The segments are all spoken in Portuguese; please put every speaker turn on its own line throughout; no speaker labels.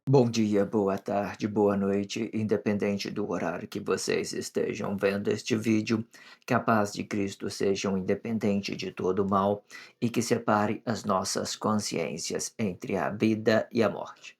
Bom dia, boa tarde, boa noite, independente do horário que vocês estejam vendo este vídeo, que a paz de Cristo seja independente de todo mal e que separe as nossas consciências entre a vida e a morte.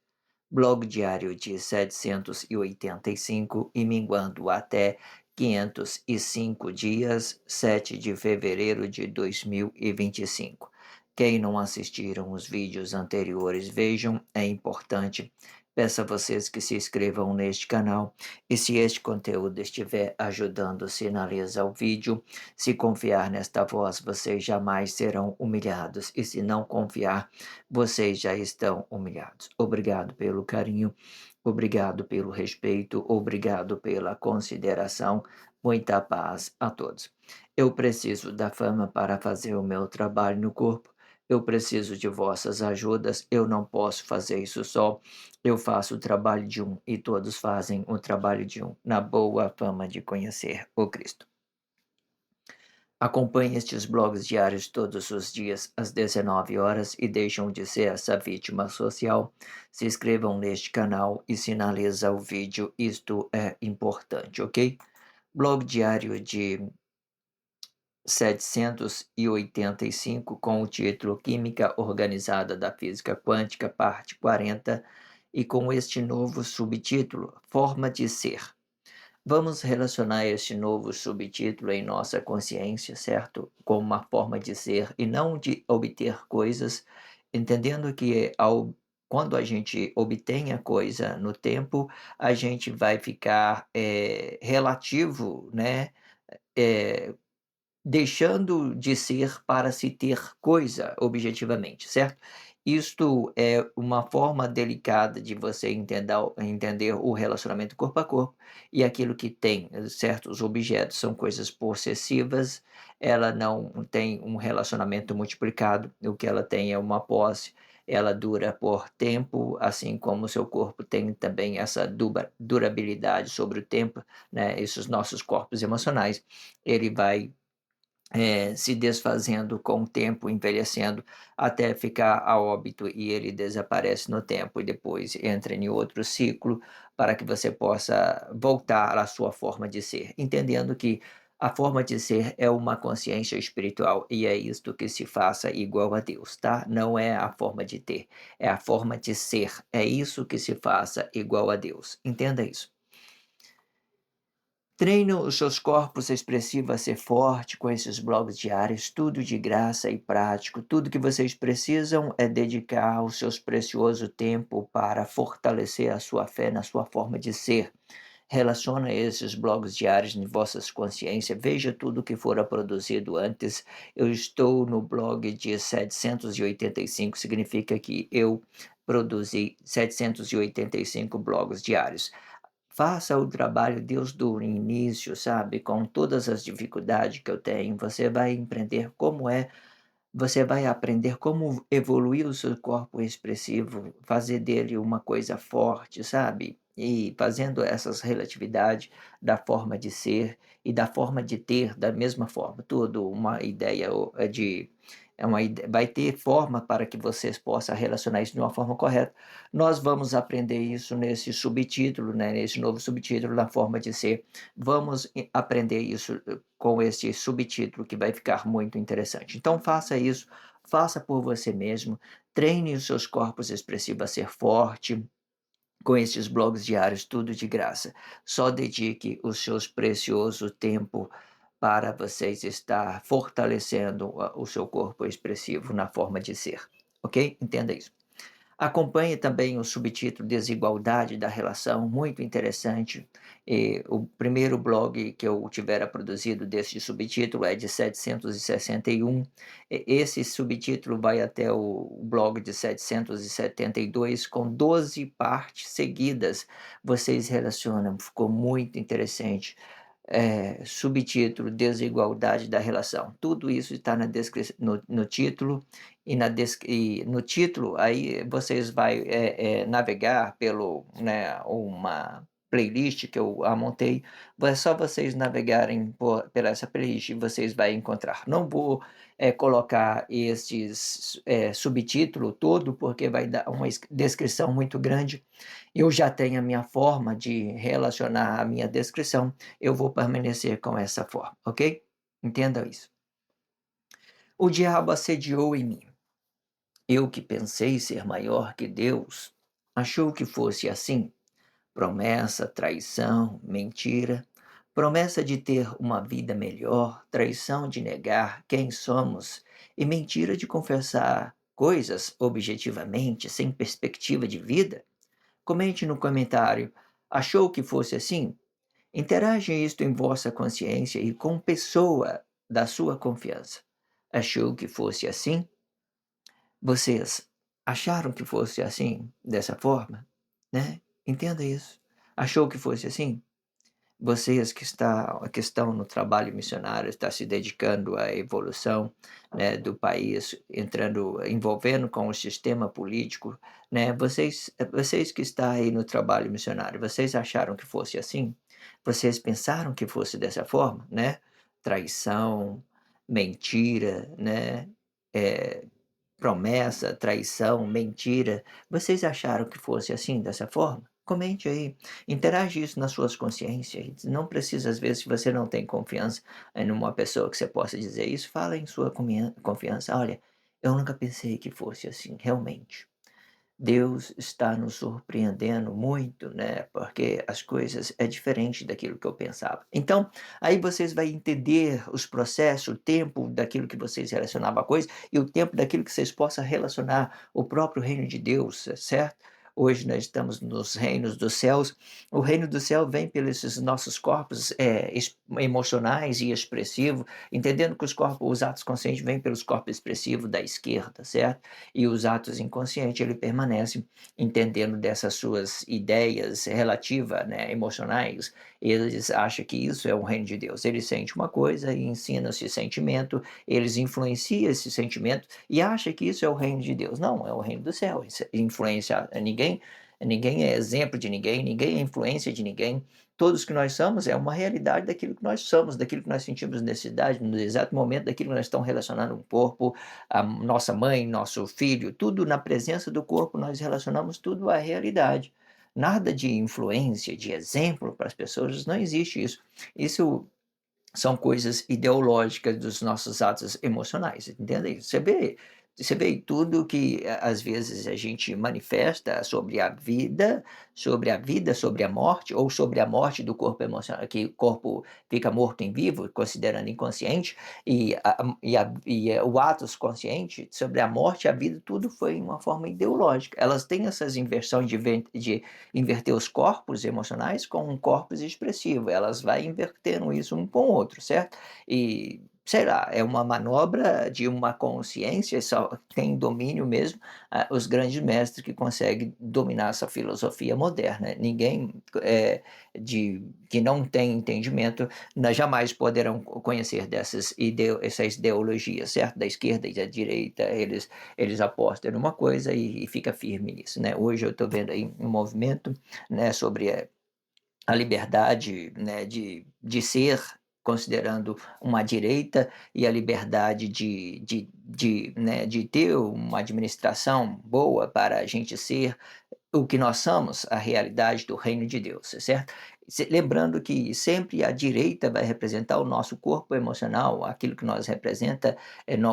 Blog diário de 785 e minguando até 505 dias, 7 de fevereiro de 2025. Quem não assistiram os vídeos anteriores, vejam, é importante. Peço a vocês que se inscrevam neste canal e se este conteúdo estiver ajudando, sinaliza o vídeo. Se confiar nesta voz, vocês jamais serão humilhados e se não confiar, vocês já estão humilhados. Obrigado pelo carinho, obrigado pelo respeito, obrigado pela consideração. Muita paz a todos. Eu preciso da fama para fazer o meu trabalho no corpo. Eu preciso de vossas ajudas. Eu não posso fazer isso só. Eu faço o trabalho de um e todos fazem o trabalho de um, na boa fama de conhecer o Cristo. Acompanhe estes blogs diários todos os dias às 19 horas e deixam de ser essa vítima social. Se inscrevam neste canal e sinaliza o vídeo, isto é importante, ok? Blog diário de 785 com o título Química Organizada da Física Quântica, parte 40, e com este novo subtítulo, Forma de Ser. Vamos relacionar este novo subtítulo em nossa consciência, certo? Como uma forma de ser e não de obter coisas, entendendo que quando a gente obtém a coisa no tempo, a gente vai ficar relativo, né? eh, Deixando de ser para se ter coisa objetivamente, certo? Isto é uma forma delicada de você entender o relacionamento corpo a corpo e aquilo que tem certos objetos são coisas possessivas, ela não tem um relacionamento multiplicado, o que ela tem é uma posse, ela dura por tempo, assim como o seu corpo tem também essa durabilidade sobre o tempo, né? Esses nossos corpos emocionais, ele vai se desfazendo com o tempo, envelhecendo, até ficar a óbito e ele desaparece no tempo e depois entra em outro ciclo para que você possa voltar à sua forma de ser, entendendo que a forma de ser é uma consciência espiritual e é isto que se faça igual a Deus, tá? Não é a forma de ter, é a forma de ser, é isso que se faça igual a Deus. Entenda isso. Treine os seus corpos expressivos a ser forte com esses blogs diários, tudo de graça e prático. Tudo que vocês precisam é dedicar o seu precioso tempo para fortalecer a sua fé na sua forma de ser. Relaciona esses blogs diários em vossas consciências, veja tudo que fora produzido antes. Eu estou no blog de 785, significa que eu produzi 785 blogs diários. Faça o trabalho Deus do início, sabe, com todas as dificuldades que eu tenho, você vai aprender como evoluir o seu corpo expressivo, fazer dele uma coisa forte, sabe, e fazendo essas relatividade da forma de ser e da forma de ter da mesma forma, tudo uma ideia vai ter forma para que vocês possam relacionar isso de uma forma correta. Nós vamos aprender isso nesse subtítulo, né, nesse novo subtítulo na forma de ser. Vamos aprender isso com esse subtítulo que vai ficar muito interessante. Então faça isso, faça por você mesmo, treine os seus corpos expressivos a ser forte, com esses blogs diários, tudo de graça. Só dedique o seu precioso tempo para vocês estar fortalecendo o seu corpo expressivo na forma de ser, ok? Entenda isso. Acompanhe também o subtítulo Desigualdade da Relação, muito interessante. O primeiro blog que eu tivera produzido desse subtítulo é de 761. Esse subtítulo vai até o blog de 772, com 12 partes seguidas. Vocês relacionam, ficou muito interessante. Subtítulo Desigualdade da Relação. Tudo isso está no título e no título aí vocês vai navegar pelo, né, uma playlist que eu montei, é só vocês navegarem por essa playlist e vocês vai encontrar. Não vou, colocar estes, subtítulo todo, porque vai dar uma descrição muito grande. Eu já tenho a minha forma de relacionar a minha descrição, eu vou permanecer com essa forma, ok? Entenda isso. O diabo assediou em mim. Eu que pensei ser maior que Deus, achou que fosse assim? Promessa, traição, mentira, promessa de ter uma vida melhor, traição de negar quem somos e mentira de confessar coisas objetivamente sem perspectiva de vida? Comente no comentário. Achou que fosse assim? Interage isto em vossa consciência e com pessoa da sua confiança. Achou que fosse assim? Vocês acharam que fosse assim, dessa forma, né? Entenda isso. Achou que fosse assim? Vocês que estão no trabalho missionário, está se dedicando à evolução, né, do país, envolvendo com o sistema político, né, vocês que estão aí no trabalho missionário, vocês acharam que fosse assim? Vocês pensaram que fosse dessa forma, né? Traição, mentira, né, eh promessa, traição, mentira, vocês acharam que fosse assim, dessa forma? Comente aí, interage isso nas suas consciências, não precisa às vezes se você não tem confiança, numa pessoa que você possa dizer isso, fala em sua confiança: "Olha, eu nunca pensei que fosse assim, realmente". Deus está nos surpreendendo muito, né, porque as coisas é diferente daquilo que eu pensava. Então, aí vocês vai entender os processos, o tempo daquilo que vocês relacionavam a coisa e o tempo daquilo que vocês possam relacionar o próprio reino de Deus, certo? Hoje nós estamos nos reinos dos céus. O reino do céu vem pelos esses nossos corpos emocionais e expressivos, entendendo que os atos conscientes vêm pelos corpos expressivos da esquerda, certo? E os atos inconscientes ele permanece entendendo dessas suas ideias relativas, né, emocionais, eles acham que isso é o reino de Deus. Ele sente uma coisa e ensina esse sentimento, eles influenciam esse sentimento e acham que isso é o reino de Deus. Não, é o reino do céu. Isso influencia ninguém, ninguém é exemplo de ninguém, ninguém é influência de ninguém. Todos que nós somos é uma realidade daquilo que nós somos, daquilo que nós sentimos necessidade, no exato momento daquilo que nós estamos relacionando um corpo, a nossa mãe, nosso filho, tudo na presença do corpo, nós relacionamos tudo à realidade. Nada de influência, de exemplo para as pessoas, não existe isso. Isso são coisas ideológicas dos nossos atos emocionais, entende? Você vê tudo que às vezes a gente manifesta sobre a morte ou sobre a morte do corpo emocional, que o corpo fica morto em vivo, considerando inconsciente, o atos consciente sobre a morte e a vida, tudo foi uma forma ideológica. Elas têm essas inversões de inverter os corpos emocionais com um corpos expressivo, elas vai invertendo isso um com o outro, certo? E, sei lá, é uma manobra de uma consciência, só tem domínio mesmo, os grandes mestres que conseguem dominar essa filosofia moderna. Ninguém, que não tem entendimento, jamais poderão conhecer essas ideologias, certo? Da esquerda e da direita, eles apostam numa coisa e fica firme nisso, né? Hoje eu estou vendo aí um movimento, né, sobre a liberdade, né, de ser, considerando uma direita, e a liberdade né, de ter uma administração boa para a gente ser o que nós somos, a realidade do reino de Deus, certo? Lembrando que sempre a direita vai representar o nosso corpo emocional, aquilo que nós representa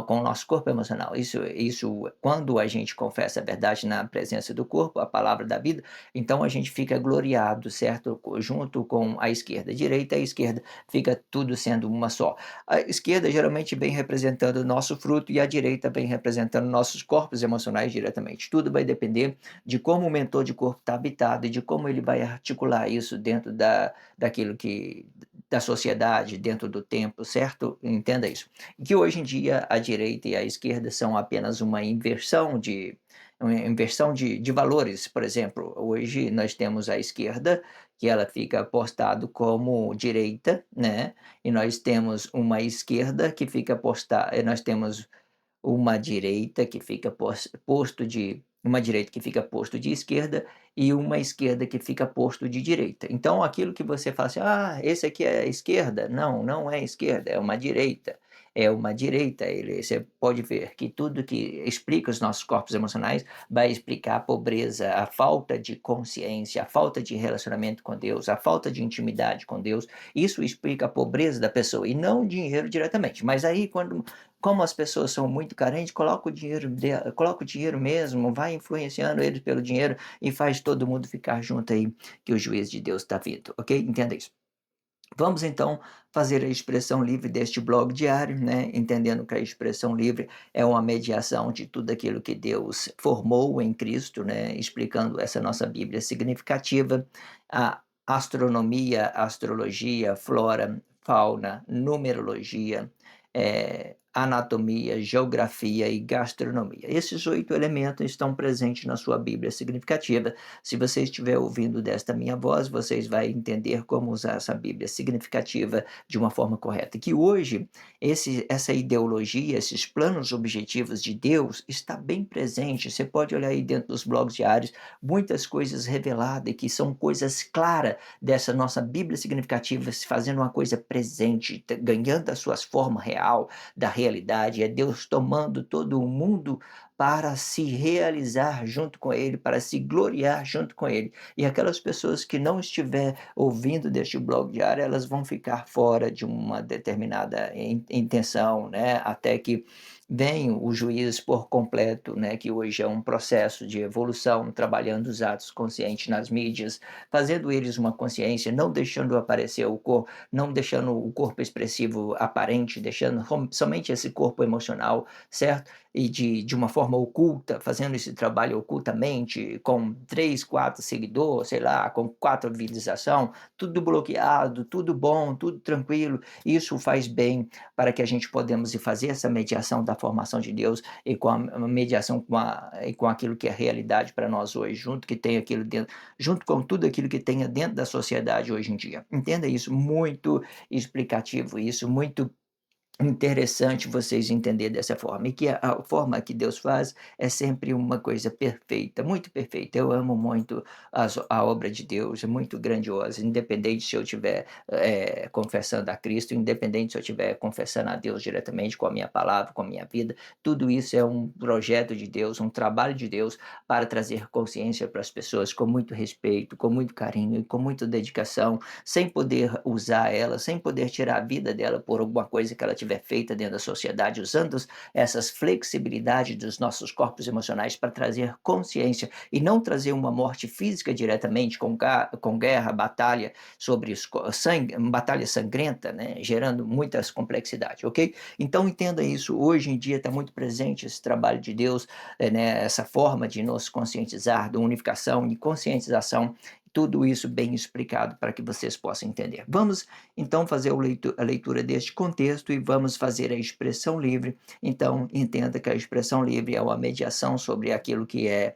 com o nosso corpo emocional. Isso, quando a gente confessa a verdade na presença do corpo, a palavra da vida, então a gente fica gloriado, certo? Junto com a esquerda. A direita e a esquerda fica tudo sendo uma só. A esquerda geralmente vem representando o nosso fruto e a direita vem representando nossos corpos emocionais diretamente. Tudo vai depender de como o mentor de corpo está habitado e de como ele vai articular isso dentro daquilo que da sociedade, dentro do tempo, certo? Entenda isso. Que hoje em dia a direita e a esquerda são apenas uma inversão de valores. Por exemplo, hoje nós temos a esquerda, que ela fica postado como direita, né? E nós temos uma esquerda que fica postada, nós temos uma direita que fica posto de uma direita que fica posto de esquerda e uma esquerda que fica posto de direita. Então aquilo que você fala assim: "Ah, esse aqui é esquerda", não, não é esquerda, é uma direita. É uma direita, você pode ver que tudo que explica os nossos corpos emocionais vai explicar a pobreza, a falta de consciência, a falta de relacionamento com Deus, a falta de intimidade com Deus. Isso explica a pobreza da pessoa e não o dinheiro diretamente. Mas aí quando como as pessoas são muito carentes, coloca o dinheiro mesmo, vai influenciando eles pelo dinheiro e faz todo mundo ficar junto aí, que o juízo de Deus está vindo, ok? Entenda isso. Vamos então fazer a expressão livre deste blog diário, né? Entendendo que a expressão livre é uma mediação de tudo aquilo que Deus formou em Cristo, né? Explicando essa nossa Bíblia significativa, a astronomia, astrologia, flora, fauna, numerologia, anatomia, geografia e gastronomia. Esses 8 elementos estão presentes na sua Bíblia significativa. Se você estiver ouvindo desta minha voz, vocês vão entender como usar essa Bíblia significativa de uma forma correta. Que hoje, essa ideologia, esses planos objetivos de Deus está bem presente. Você pode olhar aí dentro dos blogs diários, muitas coisas reveladas, que são coisas claras dessa nossa Bíblia significativa, se fazendo uma coisa presente, ganhando as suas formas real, da realidade. É Deus tomando todo o mundo para se realizar junto com Ele, para se gloriar junto com Ele. E aquelas pessoas que não estiver ouvindo deste blog diário, elas vão ficar fora de uma determinada intenção, né? Até que venha o juízo por completo, né? Que hoje é um processo de evolução, trabalhando os atos conscientes nas mídias, fazendo eles uma consciência, não deixando aparecer o corpo, não deixando o corpo expressivo aparente, deixando somente esse corpo emocional, certo? E de uma forma oculta, fazendo esse trabalho ocultamente, com 3, 4 seguidores, sei lá, com 4 visualização, tudo bloqueado, tudo bom, tudo tranquilo. Isso faz bem para que a gente podemos fazer essa mediação da formação de Deus e com a mediação com aquilo que é realidade para nós hoje, junto que tem aquilo dentro, junto com tudo aquilo que tenha dentro da sociedade hoje em dia. Entenda isso, muito explicativo, isso muito interessante vocês entender dessa forma, e que a forma que Deus faz é sempre uma coisa perfeita, muito perfeita. Eu amo muito a obra de Deus, é muito grandiosa, independente se eu estiver confessando a Cristo, independente se eu estiver confessando a Deus diretamente com a minha palavra, com a minha vida, tudo isso é um projeto de Deus, um trabalho de Deus para trazer consciência para as pessoas com muito respeito, com muito carinho e com muita dedicação, sem poder usar ela, sem poder tirar a vida dela por alguma coisa que ela tiver feita dentro da sociedade, usando essas flexibilidades dos nossos corpos emocionais para trazer consciência e não trazer uma morte física diretamente com guerra, batalha sobre sangue, batalha sangrenta, né, gerando muitas complexidades, ok? Então entenda isso, hoje em dia está muito presente esse trabalho de Deus, né, essa forma de nos conscientizar, da unificação e conscientização, tudo isso bem explicado para que vocês possam entender. Vamos então fazer a leitura deste contexto e vamos fazer a expressão livre. Então, entenda que a expressão livre é uma mediação sobre aquilo que é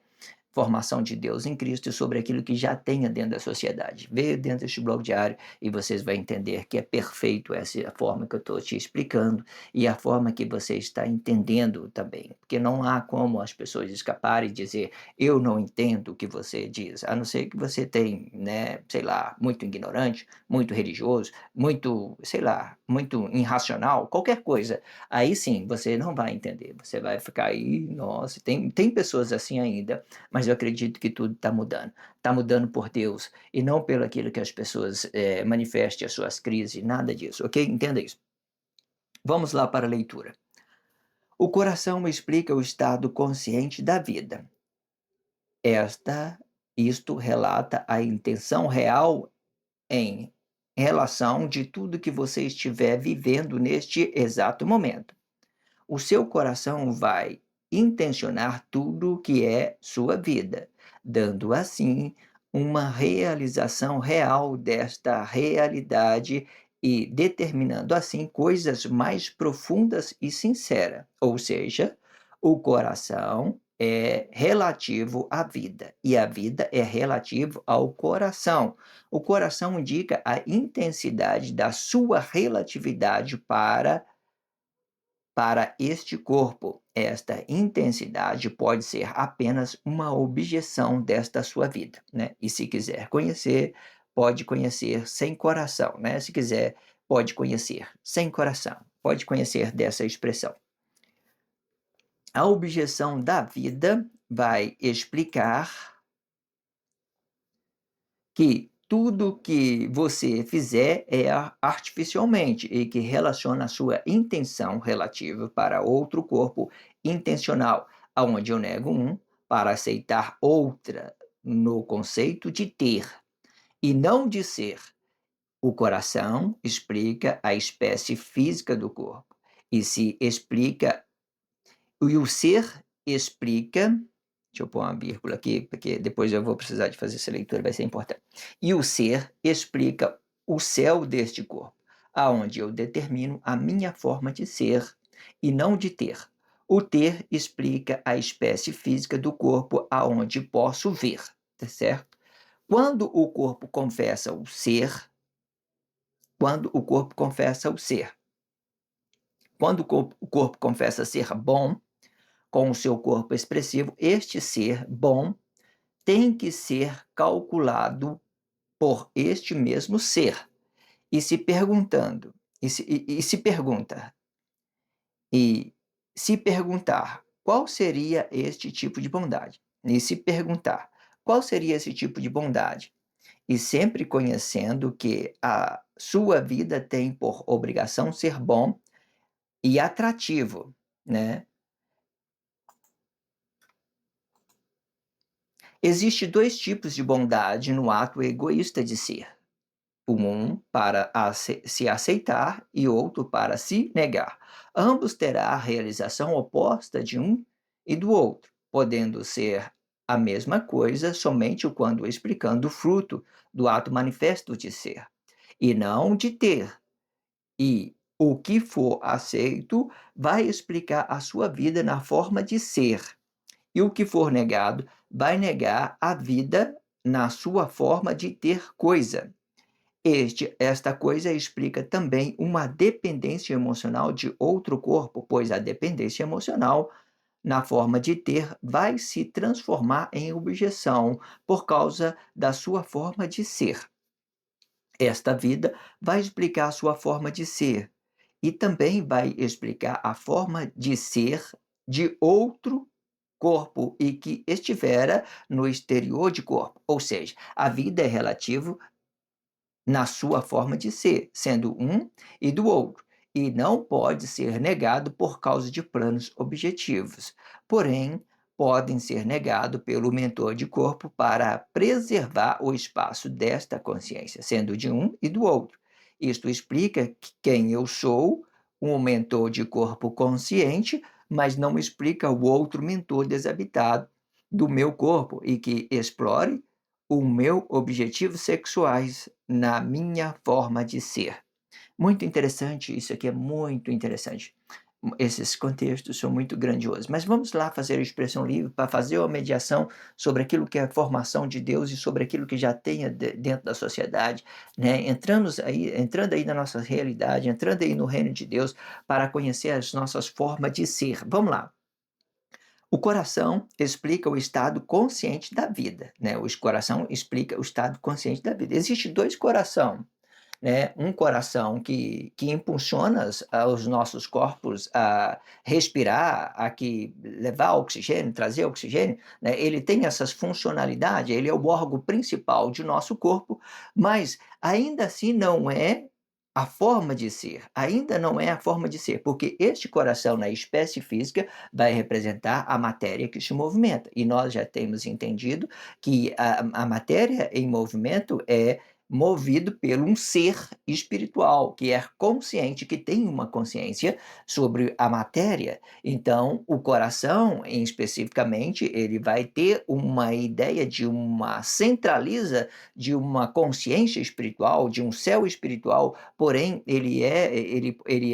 formação de Deus em Cristo e sobre aquilo que já tenha dentro da sociedade. Veja dentro deste blog diário e vocês vão entender que é perfeito essa forma que eu estou te explicando e a forma que você está entendendo também. Porque não há como as pessoas escaparem e dizer eu não entendo o que você diz, a não ser que você tenha, né, sei lá, muito ignorante, muito religioso, muito, sei lá, muito irracional, qualquer coisa. Aí sim, você não vai entender. Você vai ficar aí, nossa, tem pessoas assim ainda, mas eu acredito que tudo está mudando. Está mudando por Deus e não pelo aquilo que as pessoas manifestem as suas crises, nada disso, ok? Entenda isso. Vamos lá para a leitura. O coração explica o estado consciente da vida. Isto relata a intenção real em relação de tudo que você estiver vivendo neste exato momento. O seu coração vai intencionar tudo que é sua vida, dando assim uma realização real desta realidade e determinando assim coisas mais profundas e sinceras. Ou seja, o coração é relativo à vida e a vida é relativo ao coração. O coração indica a intensidade da sua relatividade para Para este corpo, esta intensidade pode ser apenas uma objeção desta sua vida, né? E se quiser conhecer, pode conhecer sem coração, né? Se quiser, pode conhecer sem coração, pode conhecer dessa expressão. A objeção da vida vai explicar que tudo que você fizer é artificialmente e que relaciona a sua intenção relativa para outro corpo intencional, aonde eu nego um para aceitar outra no conceito de ter e não de ser. O coração explica a espécie física do corpo e se explica e o ser explica, deixa eu pôr uma vírgula aqui, porque depois eu vou precisar de fazer essa leitura, vai ser importante. E o ser explica o céu deste corpo, aonde eu determino a minha forma de ser e não de ter. O ter explica a espécie física do corpo, aonde posso ver, tá certo? Quando o corpo confessa o ser, quando o corpo confessa o ser, quando o corpo confessa ser bom, com o seu corpo expressivo, este ser bom tem que ser calculado por este mesmo ser. E se perguntando, e se pergunta, e se perguntar qual seria este tipo de bondade, e se perguntar qual seria esse tipo de bondade, e sempre conhecendo que a sua vida tem por obrigação ser bom e atrativo, né? Existem dois tipos de bondade no ato egoísta de ser. Um para se aceitar e outro para se negar. Ambos terá a realização oposta de um e do outro, podendo ser a mesma coisa somente quando explicando o fruto do ato manifesto de ser, e não de ter. E o que for aceito vai explicar a sua vida na forma de ser. E o que for negado vai negar a vida na sua forma de ter coisa. Esta coisa explica também uma dependência emocional de outro corpo, pois a dependência emocional, na forma de ter, vai se transformar em objeção por causa da sua forma de ser. Esta vida vai explicar a sua forma de ser e também vai explicar a forma de ser de outro corpo e que estivera no exterior de corpo. Ou seja, a vida é relativo na sua forma de ser, sendo um e do outro, e não pode ser negado por causa de planos objetivos. Porém, podem ser negados pelo mentor de corpo para preservar o espaço desta consciência, sendo de um e do outro. Isto explica quem eu sou, um mentor de corpo consciente, mas não explica o outro mentor desabitado do meu corpo e que explore o meu objetivos sexuais na minha forma de ser. Muito interessante, isso aqui é muito interessante. Esses contextos são muito grandiosos. Mas vamos lá fazer a expressão livre para fazer uma mediação sobre aquilo que é a formação de Deus e sobre aquilo que já tem dentro da sociedade, né? Entrando aí na nossa realidade, entrando aí no reino de Deus para conhecer as nossas formas de ser. Vamos lá. O coração explica o estado consciente da vida, né? O coração explica o estado consciente da vida. Existe dois corações, né? Um coração que impulsiona os nossos corpos a respirar, levar oxigênio, trazer oxigênio, né? Ele tem essas funcionalidades, ele é o órgão principal de nosso corpo, mas ainda assim não é a forma de ser, ainda não é a forma de ser, porque este coração na espécie física vai representar a matéria que se movimenta, e nós já temos entendido que a matéria em movimento é movido pelo um ser espiritual, que é consciente, que tem uma consciência sobre a matéria. Então, o coração, especificamente, ele vai ter uma ideia de uma centraliza de uma consciência espiritual, de um céu espiritual, porém, ele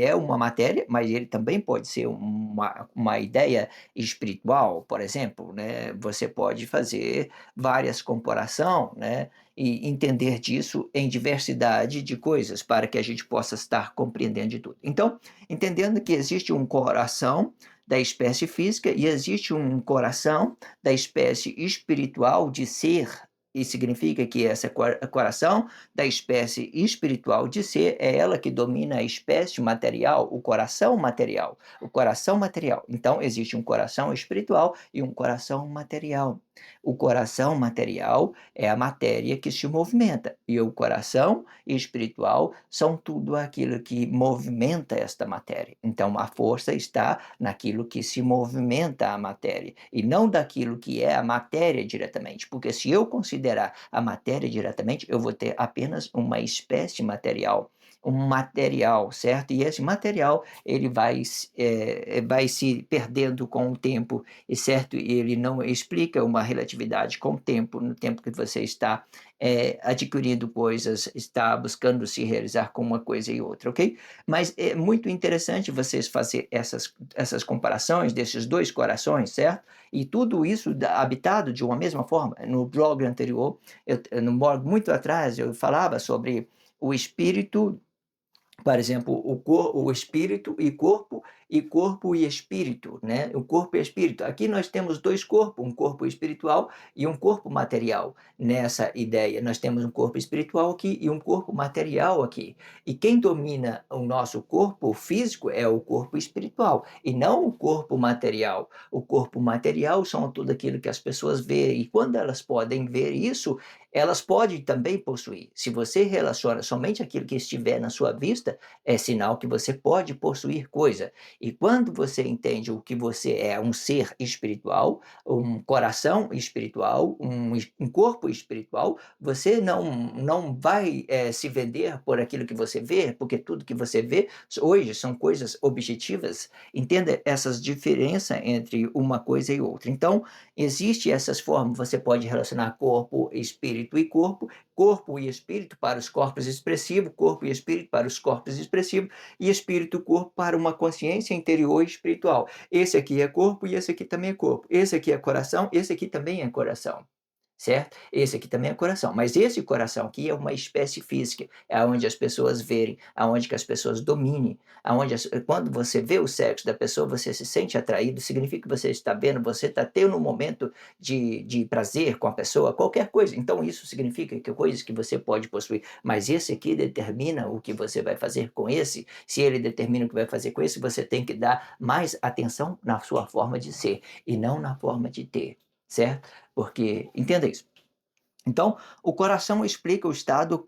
é uma matéria, mas ele também pode ser uma ideia espiritual, por exemplo, né? Você pode fazer várias comparações, né? e entender disso em diversidade de coisas, para que a gente possa estar compreendendo de tudo. Então, entendendo que existe um coração da espécie física e existe um coração da espécie espiritual de ser, e significa que esse coração da espécie espiritual de ser é ela que domina a espécie material, o coração material, o coração material. Então, existe um coração espiritual e um coração material. O coração material é a matéria que se movimenta, e o coração espiritual são tudo aquilo que movimenta esta matéria. Então, a força está naquilo que se movimenta a matéria, e não daquilo que é a matéria diretamente, porque se eu considerar a matéria diretamente, eu vou ter apenas uma espécie material, um material, certo? E esse material ele vai se perdendo com o tempo, e certo? E ele não explica uma relatividade com o tempo, no tempo que você está adquirindo coisas, está buscando se realizar com uma coisa e outra, ok? Mas é muito interessante vocês fazer essas comparações desses dois corações, certo? E tudo isso habitado de uma mesma forma. No blog anterior, no blog muito atrás, eu falava sobre o espírito, por exemplo, o espírito e corpo e espírito, né? O corpo e espírito. Aqui nós temos dois corpos, um corpo espiritual e um corpo material. Nessa ideia, nós temos um corpo espiritual aqui e um corpo material aqui. E quem domina o nosso corpo físico é o corpo espiritual e não o corpo material. O corpo material são tudo aquilo que as pessoas veem, e quando elas podem ver isso, elas podem também possuir. Se você relaciona somente aquilo que estiver na sua vista, é sinal que você pode possuir coisa. E quando você entende o que você é, um ser espiritual, um coração espiritual, um corpo espiritual, você não vai se vender por aquilo que você vê, porque tudo que você vê hoje são coisas objetivas. Entenda essas diferenças entre uma coisa e outra. Então, existe essas formas, você pode relacionar corpo, espírito e corpo e espírito para os corpos expressivos, corpo e espírito para os corpos expressivos, e espírito e corpo para uma consciência interior espiritual. Esse aqui é corpo e esse aqui também é corpo. Esse aqui é coração, esse aqui também é coração. Certo? Esse aqui também é coração, mas esse coração aqui é uma espécie física, é onde as pessoas verem, aonde que as pessoas dominem, quando você vê o sexo da pessoa, você se sente atraído, significa que você está vendo, você está tendo um momento de prazer com a pessoa, qualquer coisa. Então isso significa que coisas que você pode possuir, mas esse aqui determina o que você vai fazer com esse. Se ele determina o que vai fazer com esse, você tem que dar mais atenção na sua forma de ser e não na forma de ter, certo? Porque, entenda isso. Então, o coração explica o estado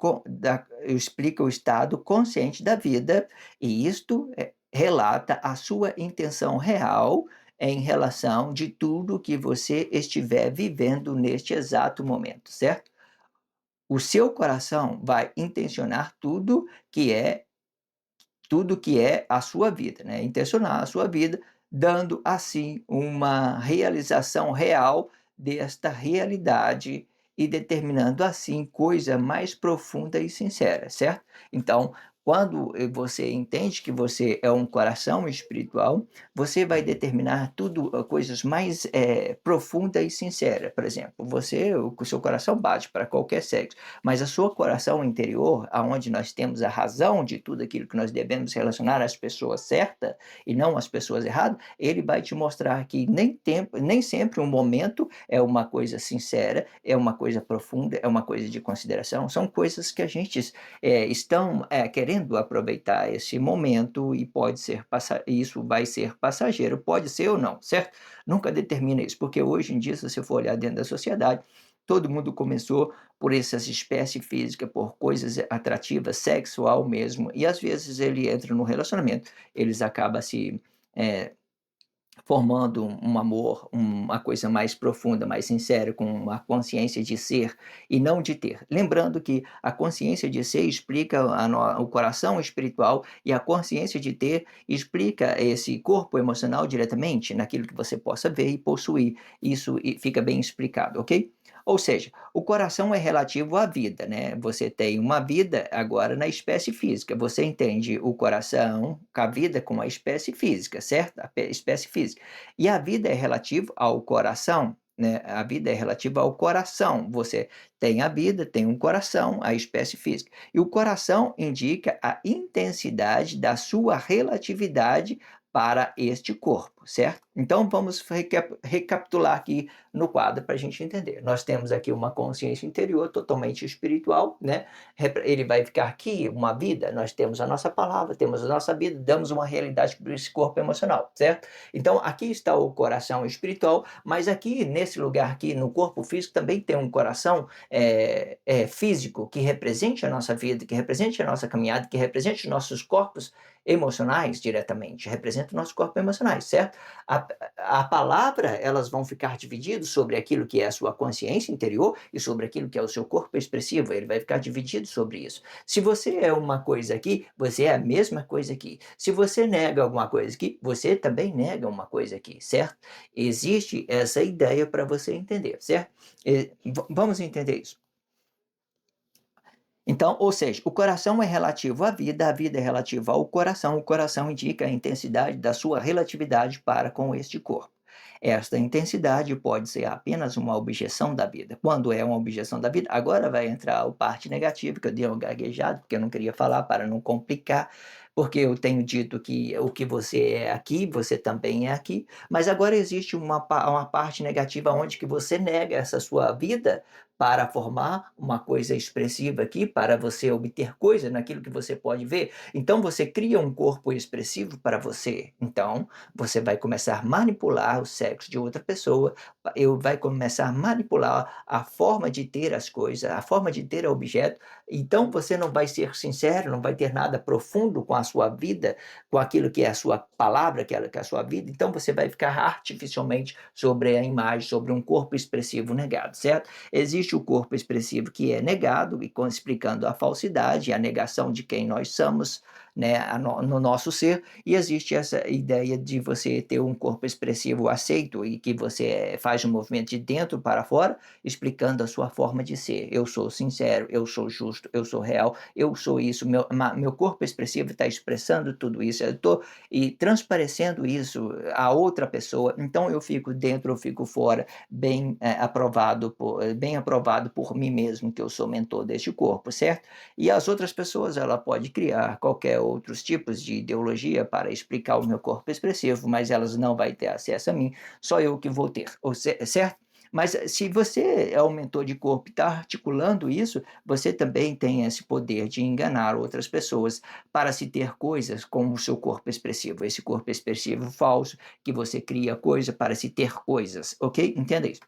consciente da vida, e isto relata a sua intenção real em relação de tudo que você estiver vivendo neste exato momento, certo? O seu coração vai intencionar tudo que é a sua vida, né? Intencionar a sua vida, dando assim uma realização real desta realidade e determinando assim coisa mais profunda e sincera, certo? Então, quando você entende que você é um coração espiritual, você vai determinar tudo, coisas mais profunda e sincera. Por exemplo, o seu coração bate para qualquer sexo, mas a sua coração interior, aonde nós temos a razão de tudo aquilo que nós devemos relacionar às pessoas certas e não às pessoas erradas, ele vai te mostrar que nem sempre um momento é uma coisa sincera, é uma coisa profunda, é uma coisa de consideração, são coisas que a gente estão querendo aproveitar esse momento, e isso vai ser passageiro, pode ser ou não, certo? Nunca determina isso, porque hoje em dia, se você for olhar dentro da sociedade, todo mundo começou por essas espécies físicas, por coisas atrativas, sexual mesmo, e às vezes ele entra no relacionamento, eles acabam se eh, formando um amor, uma coisa mais profunda, mais sincera, com uma consciência de ser e não de ter. Lembrando que a consciência de ser explica o coração espiritual, e a consciência de ter explica esse corpo emocional diretamente naquilo que você possa ver e possuir. Isso fica bem explicado, ok? Ou seja, o coração é relativo à vida, né? Você tem uma vida agora na espécie física. Você entende o coração, a vida com a espécie física, certo? A espécie física. E a vida é relativa ao coração, né? A vida é relativa ao coração. Você tem a vida, tem um coração, a espécie física. E o coração indica a intensidade da sua relatividade para este corpo, certo? Então vamos recapitular aqui no quadro para a gente entender. Nós temos aqui uma consciência interior totalmente espiritual, né? Ele vai ficar aqui uma vida, nós temos a nossa palavra, temos a nossa vida, damos uma realidade para esse corpo emocional, certo? Então aqui está o coração espiritual, mas aqui nesse lugar aqui no corpo físico também tem um coração físico que represente a nossa vida, que represente a nossa caminhada, que represente os nossos corpos emocionais diretamente, representa o nosso corpo emocionais, certo? A, a palavra, elas vão ficar divididas sobre aquilo que é a sua consciência interior e sobre aquilo que é o seu corpo expressivo, ele vai ficar dividido sobre isso. Se você é uma coisa aqui, você é a mesma coisa aqui. Se você nega alguma coisa aqui, você também nega uma coisa aqui, certo? Existe essa ideia para você entender, certo? Vamos entender isso. Então, ou seja, o coração é relativo à vida, a vida é relativa ao coração, o coração indica a intensidade da sua relatividade para com este corpo. Esta intensidade pode ser apenas uma objeção da vida. Quando é uma objeção da vida, agora vai entrar a parte negativa, que eu dei um gaguejado, porque eu não queria falar para não complicar, porque eu tenho dito que o que você é aqui, você também é aqui, mas agora existe uma parte negativa onde que você nega essa sua vida para formar uma coisa expressiva aqui, para você obter coisa naquilo que você pode ver. Então você cria um corpo expressivo para você. Então você vai começar a manipular o sexo de outra pessoa, vai começar a manipular a forma de ter as coisas, a forma de ter o objeto. Então você não vai ser sincero, não vai ter nada profundo com a sua vida, com aquilo que é a sua palavra, que é a sua vida. Então você vai ficar artificialmente sobre a imagem, sobre um corpo expressivo negado, certo? Existe o corpo expressivo que é negado, e explicando a falsidade, a negação de quem nós somos, né, no nosso ser, e existe essa ideia de você ter um corpo expressivo aceito e que você faz um movimento de dentro para fora, explicando a sua forma de ser. Eu sou sincero, eu sou justo, eu sou real, eu sou isso, meu corpo expressivo está expressando tudo isso, eu estou transparecendo isso a outra pessoa, então eu fico dentro, eu fico fora, bem aprovado por mim mesmo, que eu sou mentor deste corpo, certo? E as outras pessoas, ela pode criar qualquer outros tipos de ideologia para explicar o meu corpo expressivo, mas elas não vai ter acesso a mim, só eu que vou ter, certo? Mas se você é um mentor de corpo e está articulando isso, você também tem esse poder de enganar outras pessoas para se ter coisas com o seu corpo expressivo, esse corpo expressivo falso, que você cria coisa para se ter coisas, ok? Entenda isso.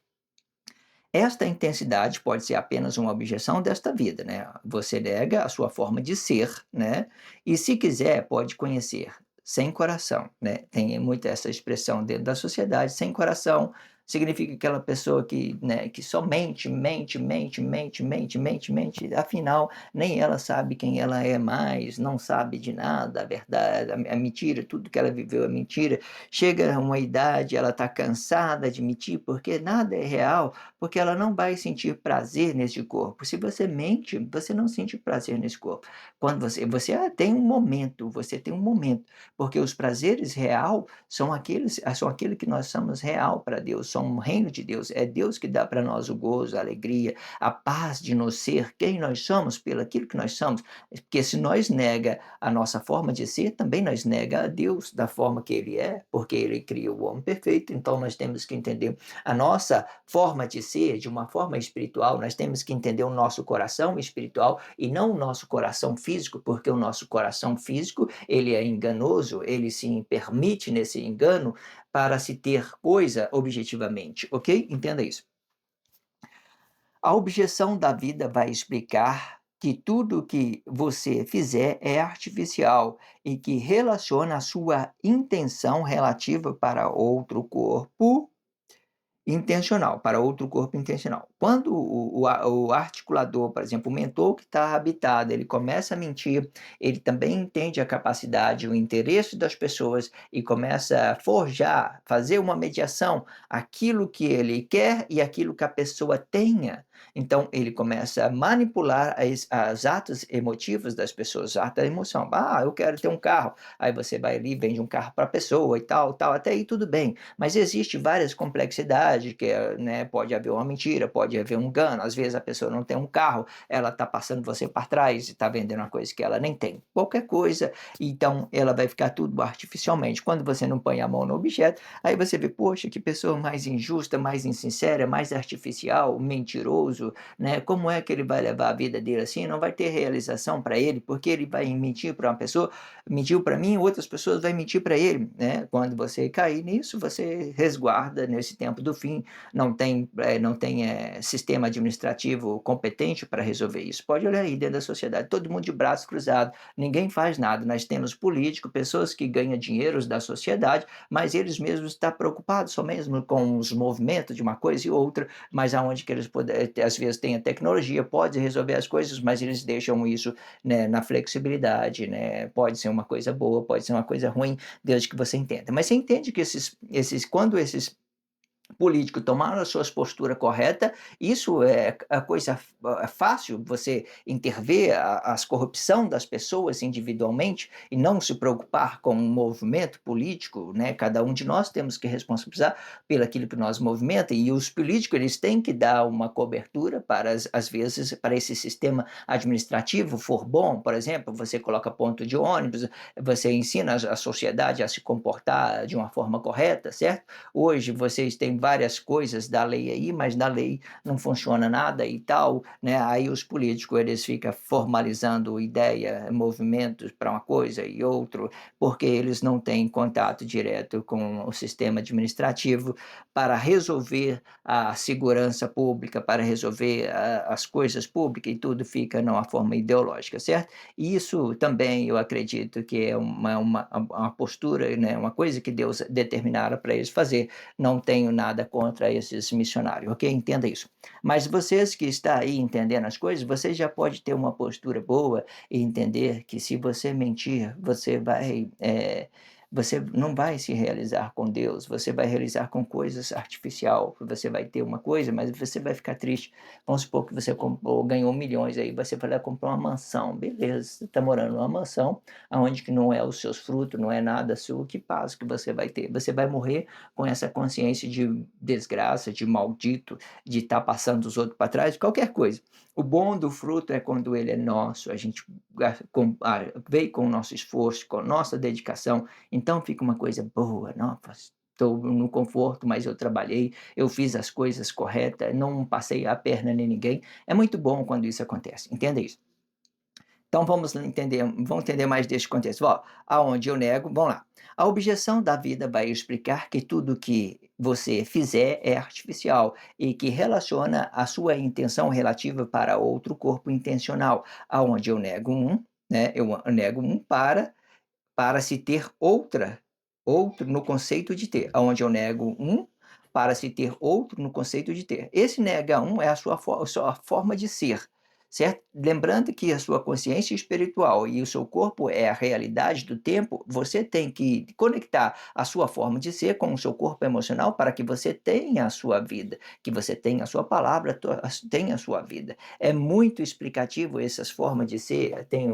Esta intensidade pode ser apenas uma objeção desta vida, né? Você nega a sua forma de ser, né? E se quiser, pode conhecer sem coração, né? Tem muito essa expressão dentro da sociedade, sem coração significa aquela pessoa que, né, que só mente, mente, mente, mente, mente, mente, mente, afinal, nem ela sabe quem ela é mais, não sabe de nada, a verdade, a mentira, tudo que ela viveu é mentira. Chega a uma idade, ela está cansada de mentir, porque nada é real, porque ela não vai sentir prazer nesse corpo. Se você mente, você não sente prazer nesse corpo. Quando você tem um momento, você tem um momento, porque os prazeres real são aquele que nós somos real para Deus, são o reino de Deus. É Deus que dá para nós o gozo, a alegria, a paz de nos ser quem nós somos, pelo aquilo que nós somos. Porque se nós nega a nossa forma de ser, também nós nega a Deus da forma que Ele é, porque Ele criou o homem perfeito. Então nós temos que entender a nossa forma de ser, de uma forma espiritual, nós temos que entender o nosso coração espiritual e não o nosso coração físico, porque o nosso coração físico, ele é enganoso, ele se permite nesse engano para se ter coisa objetivamente, ok? Entenda isso. A objeção da vida vai explicar que tudo que você fizer é artificial e que relaciona a sua intenção relativa para outro corpo intencional, para outro corpo intencional. Quando o articulador, por exemplo, o mentor que está habitado, ele começa a mentir, ele também entende a capacidade, o interesse das pessoas e começa a forjar, fazer uma mediação, aquilo que ele quer e aquilo que a pessoa tenha. Então ele começa a manipular as atos emotivos das pessoas, ato da emoção. "Ah, eu quero ter um carro", aí você vai ali, vende um carro para a pessoa e tal, tal, até aí tudo bem. Mas existe várias complexidades que né, pode haver uma mentira, pode haver um engano, às vezes a pessoa não tem um carro, ela está passando você para trás e está vendendo uma coisa que ela nem tem. Qualquer coisa, então ela vai ficar tudo artificialmente. Quando você não põe a mão no objeto, aí você vê, poxa, que pessoa mais injusta, mais insincera, mais artificial, mentiroso, né? Como é que ele vai levar a vida dele assim? Não vai ter realização para ele, porque ele vai mentir para uma pessoa, mentiu para mim, outras pessoas vão mentir para ele, né? Quando você cair nisso, você resguarda nesse tempo do fim, não tem sistema administrativo competente para resolver isso. Pode olhar aí dentro da sociedade, todo mundo de braços cruzados, ninguém faz nada. Nós temos políticos, pessoas que ganham dinheiro da sociedade, mas eles mesmos estão preocupados só mesmo com os movimentos de uma coisa e outra, mas aonde que eles podem, às vezes tem a tecnologia, pode resolver as coisas, mas eles deixam isso, né, na flexibilidade, né? Pode ser uma coisa boa, pode ser uma coisa ruim, desde que você entenda. Mas você entende que quando esses político tomar as suas posturas corretas, isso é a coisa fácil, você intervir as corrupção das pessoas individualmente e não se preocupar com um movimento político, né? Cada um de nós temos que responsabilizar pelo aquilo que nós movimenta e os políticos eles têm que dar uma cobertura para às vezes para esse sistema administrativo for bom, por exemplo, você coloca ponto de ônibus, você ensina a sociedade a se comportar de uma forma correta, certo? Hoje vocês têm várias coisas da lei aí, mas na lei não funciona nada e tal, né? Aí os políticos eles ficam formalizando ideia, movimentos para uma coisa e outro, porque eles não têm contato direto com o sistema administrativo para resolver a segurança pública, para resolver as coisas públicas e tudo fica numa forma ideológica, certo? E isso também eu acredito que é uma postura, né? Uma coisa que Deus determinara para eles fazer. Não tenho nada contra esses missionários, ok? Entenda isso. Mas vocês que estão aí entendendo as coisas, você já pode ter uma postura boa e entender que se você mentir, você não vai se realizar com Deus, você vai realizar com coisas artificial. Você vai ter uma coisa, mas você vai ficar triste. Vamos supor que você comprou, ganhou milhões aí, você vai lá comprar uma mansão. Beleza, você está morando numa mansão, onde que não é os seus frutos, não é nada seu, que paz que você vai ter. Você vai morrer com essa consciência de desgraça, de maldito, de estar passando os outros para trás, qualquer coisa. O bom do fruto é quando ele é nosso, a gente veio com o nosso esforço, com a nossa dedicação, então fica uma coisa boa, nossa, estou no conforto, mas eu trabalhei, eu fiz as coisas corretas, não passei a perna em ninguém. É muito bom quando isso acontece, entenda isso. Então vamos entender mais deste contexto. Ó, aonde eu nego, vamos lá. A objeção da vida vai explicar que tudo que você fizer é artificial e que relaciona a sua intenção relativa para outro corpo intencional, aonde eu nego um, né? Eu nego um para se ter outro no conceito de ter, aonde eu nego um para se ter outro no conceito de ter. Esse nega um é a sua forma de ser, certo? Lembrando que a sua consciência espiritual e o seu corpo é a realidade do tempo, você tem que conectar a sua forma de ser com o seu corpo emocional para que você tenha a sua vida, que você tenha a sua palavra, tenha a sua vida. É muito explicativo essas formas de ser, tem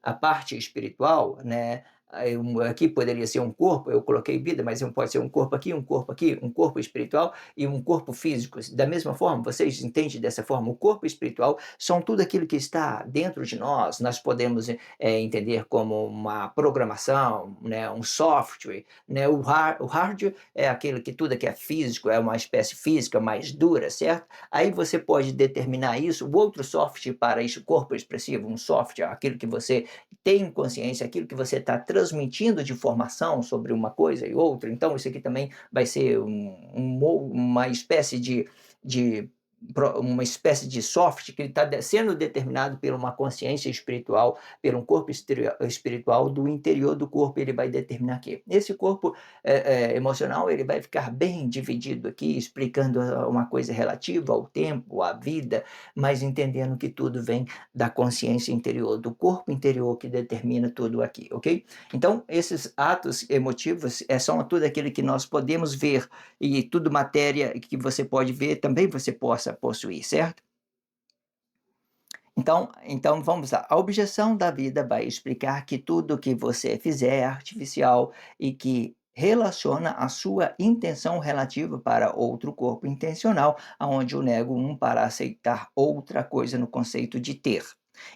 a parte espiritual, né? Aqui poderia ser um corpo, eu coloquei vida, mas pode ser um corpo aqui, um corpo espiritual e um corpo físico. Da mesma forma, vocês entendem dessa forma? O corpo espiritual são tudo aquilo que está dentro de nós podemos entender como uma programação, né, um software. Né? O hardware é aquilo que tudo que é físico, é uma espécie física mais dura, certo? Aí você pode determinar isso, o outro software para isso, corpo expressivo, um software, aquilo que você tem consciência, aquilo que você está transmitindo de informação sobre uma coisa e outra. Então, isso aqui também vai ser uma espécie de uma espécie de soft que ele está sendo determinado por uma consciência espiritual, por um corpo espiritual do interior do corpo, ele vai determinar aqui. Esse corpo emocional, ele vai ficar bem dividido aqui, explicando uma coisa relativa ao tempo, à vida, mas entendendo que tudo vem da consciência interior, do corpo interior que determina tudo aqui, ok? Então, esses atos emotivos são tudo aquilo que nós podemos ver e tudo matéria que você pode ver, também você possa possuir, certo? Então vamos lá. A objeção da vida vai explicar que tudo que você fizer é artificial e que relaciona a sua intenção relativa para outro corpo intencional, aonde eu nego um para aceitar outra coisa no conceito de ter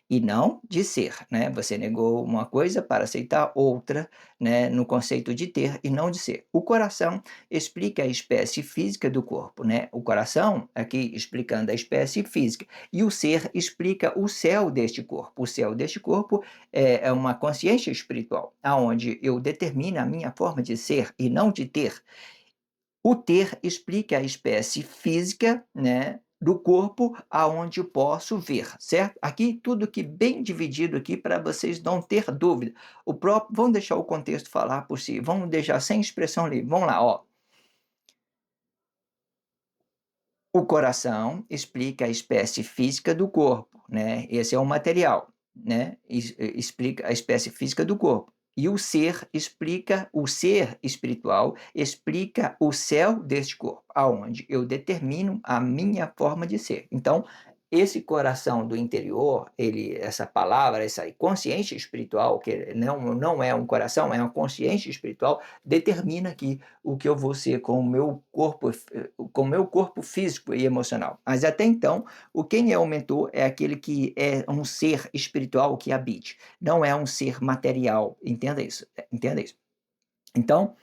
e não de ser, né? Você negou uma coisa para aceitar outra, né, no conceito de ter e não de ser. O coração explica a espécie física do corpo, né? O coração, aqui explicando a espécie física, e o ser explica o céu deste corpo. O céu deste corpo é uma consciência espiritual, aonde eu determino a minha forma de ser e não de ter. O ter explica a espécie física, né, do corpo aonde eu posso ver, certo? Aqui tudo que bem dividido aqui para vocês não ter dúvida. Vamos deixar o contexto falar por si. Vamos deixar sem expressão livre. Vamos lá, ó. O coração explica a espécie física do corpo, né? Esse é o material, né? Explica a espécie física do corpo. E o ser espiritual explica o céu deste corpo, aonde eu determino a minha forma de ser. Então, esse coração do interior, essa palavra, essa consciência espiritual, que não é um coração, é uma consciência espiritual, determina aqui o que eu vou ser com o meu corpo físico e emocional. Mas até então, quem é o mentor é aquele que é um ser espiritual que habite, não é um ser material. Entenda isso, entenda isso. Então,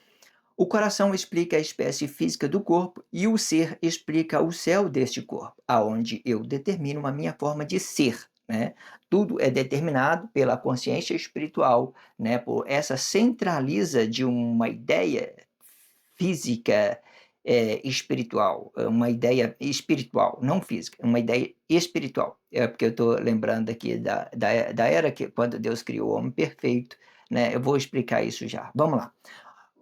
o coração explica a espécie física do corpo e o ser explica o céu deste corpo, aonde eu determino a minha forma de ser, né? Tudo é determinado pela consciência espiritual, né? Por essa centraliza de uma ideia física espiritual, uma ideia espiritual, não física, uma ideia espiritual. É porque eu estou lembrando aqui da era que quando Deus criou o homem perfeito, né? Eu vou explicar isso já. Vamos lá.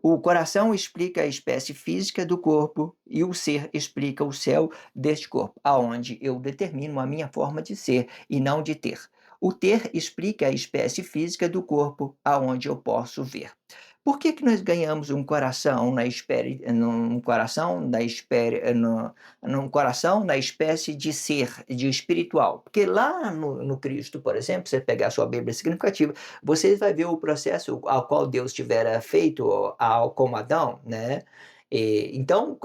O coração explica a espécie física do corpo e o ser explica o céu deste corpo, aonde eu determino a minha forma de ser e não de ter. O ter explica a espécie física do corpo, aonde eu posso ver. Por que que nós ganhamos um coração na espécie, num coração da espécie, num coração na espécie de ser, de espiritual? Porque lá no Cristo, por exemplo, você pegar a sua Bíblia significativa, você vai ver o processo ao qual Deus tivera feito com Adão, né? Então,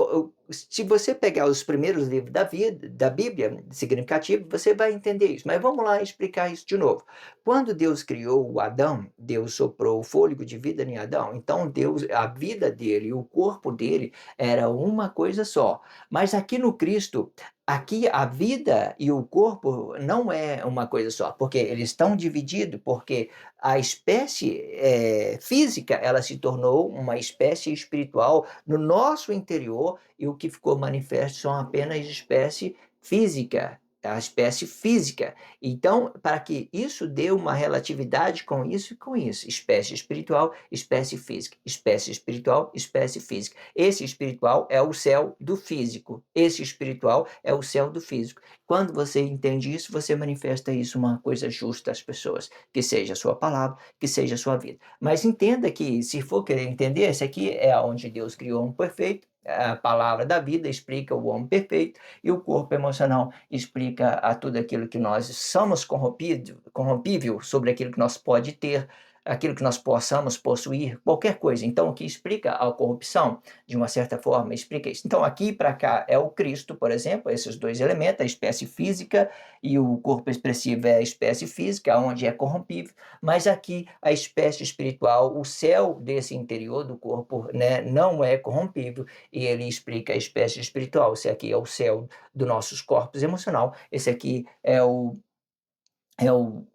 se você pegar os primeiros livros da Bíblia significativo, você vai entender isso. Mas vamos lá explicar isso de novo. Quando Deus criou o Adão, Deus soprou o fôlego de vida em Adão. Então, a vida dele, o corpo dele era uma coisa só. Mas aqui no Cristo, aqui a vida e o corpo não é uma coisa só, porque eles estão divididos, porque a espécie física, ela se tornou uma espécie espiritual no nosso interior e o que ficou manifesto são apenas espécie física, a espécie física. Então, para que isso dê uma relatividade com isso e com isso, espécie espiritual, espécie física, espécie espiritual, espécie física. Esse espiritual é o céu do físico, esse espiritual é o céu do físico. Quando você entende isso, você manifesta isso uma coisa justa às pessoas, que seja a sua palavra, que seja a sua vida. Mas entenda que, se for querer entender, esse aqui é onde Deus criou um perfeito, a palavra da vida explica o homem perfeito e o corpo emocional explica a tudo aquilo que nós somos corrompível sobre aquilo que nós pode ter, aquilo que nós possamos possuir, qualquer coisa. Então, o que explica a corrupção, de uma certa forma, explica isso. Então, aqui para cá é o Cristo, por exemplo, esses dois elementos, a espécie física e o corpo expressivo é a espécie física, onde é corrompível, mas aqui a espécie espiritual, o céu desse interior do corpo, né, não é corrompível, e ele explica a espécie espiritual. Esse aqui é o céu dos nossos corpos emocional, esse aqui é é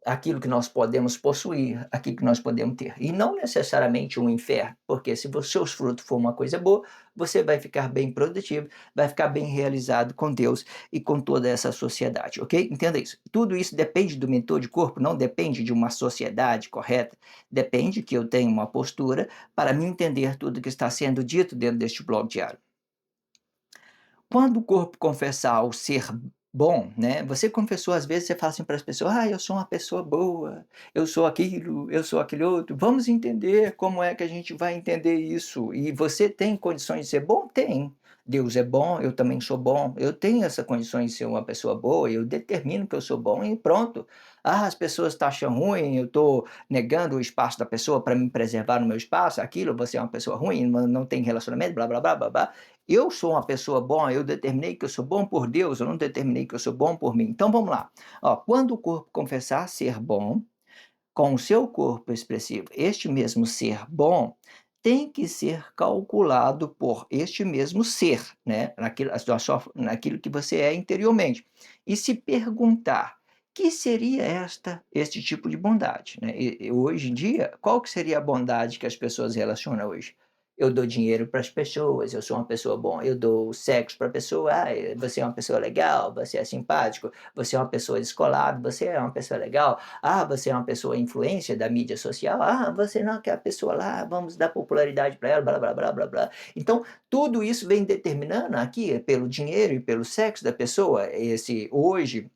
aquilo que nós podemos possuir, aquilo que nós podemos ter. E não necessariamente um inferno, porque se os seus frutos for uma coisa boa, você vai ficar bem produtivo, vai ficar bem realizado com Deus e com toda essa sociedade, ok? Entenda isso. Tudo isso depende do mentor de corpo, não depende de uma sociedade correta, depende que eu tenha uma postura para me entender tudo que está sendo dito dentro deste blog diário. Quando o corpo confessar o ser bom, né, você confessou, às vezes você fala assim para as pessoas: "Ah, eu sou uma pessoa boa, eu sou aquilo, eu sou aquele outro". Vamos entender como é que a gente vai entender isso. E você tem condições de ser bom? Tem. Deus é bom, eu também sou bom. Eu tenho essa condições de ser uma pessoa boa, eu determino que eu sou bom e pronto. Ah, as pessoas acham ruim, eu estou negando o espaço da pessoa para me preservar no meu espaço, aquilo, você é uma pessoa ruim, não tem relacionamento, blá, blá, blá, blá, blá. Eu sou uma pessoa boa, eu determinei que eu sou bom por Deus, eu não determinei que eu sou bom por mim. Então vamos lá. Ó, quando o corpo confessar ser bom, com o seu corpo expressivo, este mesmo ser bom tem que ser calculado por este mesmo ser, né? Naquilo que você é interiormente. E se perguntar, que seria este tipo de bondade? Né? E hoje em dia, qual que seria a bondade que as pessoas relacionam hoje? Eu dou dinheiro para as pessoas, eu sou uma pessoa bom, eu dou sexo para a pessoa, ah, você é uma pessoa legal, você é simpático, você é uma pessoa descolada, você é uma pessoa legal, ah, você é uma pessoa influência da mídia social, ah, você não quer a pessoa lá, vamos dar popularidade para ela, blá, blá, blá, blá, blá. Então, tudo isso vem determinando aqui, pelo dinheiro e pelo sexo da pessoa, hoje,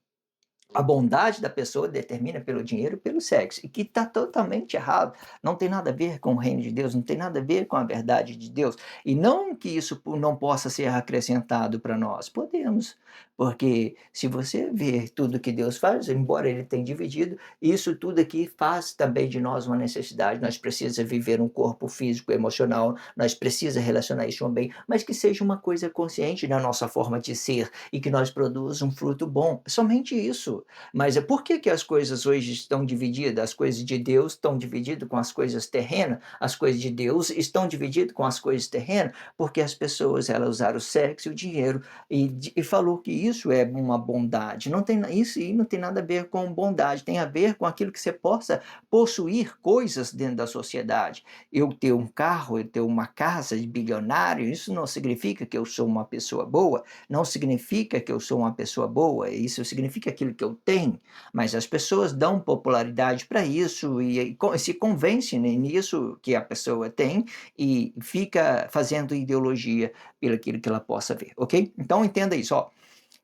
a bondade da pessoa determina pelo dinheiro e pelo sexo, e que está totalmente errado. Não tem nada a ver com o reino de Deus, não tem nada a ver com a verdade de Deus. E não que isso não possa ser acrescentado para nós. Podemos, porque se você ver tudo que Deus faz, embora Ele tenha dividido, isso tudo aqui faz também de nós uma necessidade. Nós precisamos viver um corpo físico, emocional, nós precisamos relacionar isso bem, mas que seja uma coisa consciente na nossa forma de ser e que nós produzamos um fruto bom. Somente isso. Mas é por que que as coisas hoje estão divididas? As coisas de Deus estão divididas com as coisas terrenas, as coisas de Deus estão divididas com as coisas terrenas, porque as pessoas elas usaram o sexo e o dinheiro e falou que isso é uma bondade. Não tem isso e não tem nada a ver com bondade, tem a ver com aquilo que você possa possuir coisas dentro da sociedade. Eu ter um carro, eu ter uma casa de bilionário, isso não significa que eu sou uma pessoa boa, não significa que eu sou uma pessoa boa, isso significa aquilo que eu tenho, mas as pessoas dão popularidade para isso e se convencem nisso que a pessoa tem e fica fazendo ideologia pelo aquilo que ela possa ver, ok? Então entenda isso, ó.